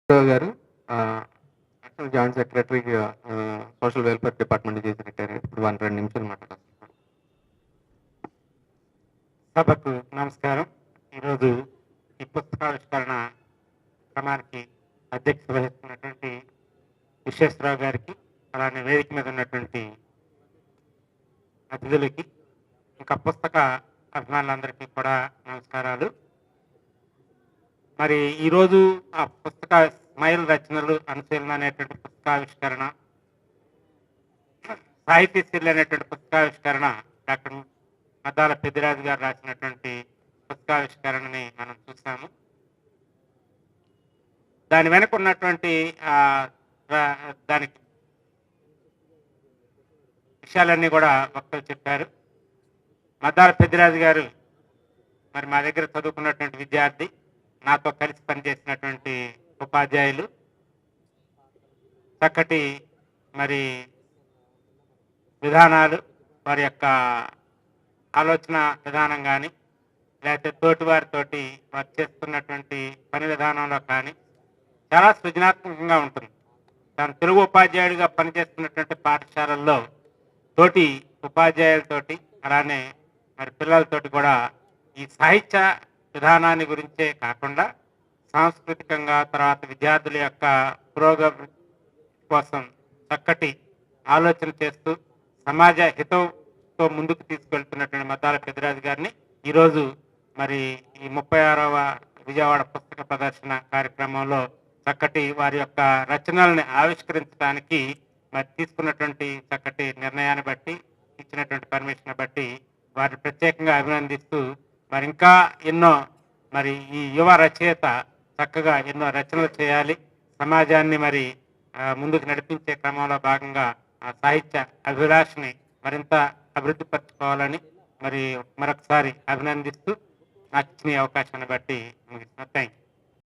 గారు actual joint సెక్రటరీగా social welfare department చేసి రిటైర్ అయ్యారు. ఇప్పుడు 2 నిమిషాలు మాట్లాడారు. సభకు నమస్కారం. ఈరోజు ఈ పుస్తకావిష్కరణ క్రమానికి అధ్యక్షత వహిస్తున్నటువంటి విశ్వేశ్వరరావు గారికి, అలానే వేదిక మీద ఉన్నటువంటి అతిథులకి, ఇంకా పుస్తక అభిమానులందరికీ కూడా నమస్కారాలు. మరి ఈరోజు ఆ పుస్తక స్మైల్ రచనలు అనుశీలన అనేటువంటి పుస్తకావిష్కరణ, సాహిత్యశీలు అనేటువంటి పుస్తకావిష్కరణ డాక్టర్ మద్దాల పెద్దిరాజు గారు రాసినటువంటి పుస్తకావిష్కరణని మనం చూసాము. దాని వెనక ఉన్నటువంటి దానికి విషయాలన్నీ కూడా వక్తలు చెప్పారు. మద్దాల పెద్దిరాజు గారు మరి మా దగ్గర చదువుకున్నటువంటి విద్యార్థి, నాతో కలిసి పనిచేసినటువంటి ఉపాధ్యాయులు, చక్కటి మరి విధానాలు, వారి యొక్క ఆలోచన విధానం కానీ, లేకపోతే తోటి వారితోటి వారు చేస్తున్నటువంటి పని విధానంలో కానీ చాలా సృజనాత్మకంగా ఉంటుంది. తాను తెలుగు ఉపాధ్యాయుడిగా పనిచేస్తున్నటువంటి పాఠశాలల్లో తోటి ఉపాధ్యాయులతోటి, అలానే మరి పిల్లలతోటి కూడా ఈ సాహిత్య విధానాన్ని గురించే కాకుండా సాంస్కృతికంగా, తర్వాత విద్యార్థుల యొక్క పురోగతి కోసం చక్కటి ఆలోచన చేస్తూ సమాజ హితంతో ముందుకు తీసుకెళ్తున్నటువంటి మద్దాల పెద్దిరాజు గారిని ఈరోజు మరి ఈ 36వ విజయవాడ పుస్తక ప్రదర్శన కార్యక్రమంలో చక్కటి వారి యొక్క రచనల్ని ఆవిష్కరించడానికి మరి తీసుకున్నటువంటి చక్కటి నిర్ణయాన్ని బట్టి, ఇచ్చినటువంటి పర్మిషన్ బట్టి వారిని ప్రత్యేకంగా అభినందిస్తూ, మరి ఇంకా ఎన్నో మరి ఈ యువ రచయిత చక్కగా ఎన్నో రచనలు చేయాలి, సమాజాన్ని మరి ముందుకు నడిపించే క్రమంలో భాగంగా ఆ సాహిత్య అభిలాషని మరింత అభివృద్ధి పరచుకోవాలని మరి మరొకసారి అభినందిస్తూ నాకు ఇచ్చిన అవకాశాన్ని బట్టి ముగిస్తున్నా. Thank you.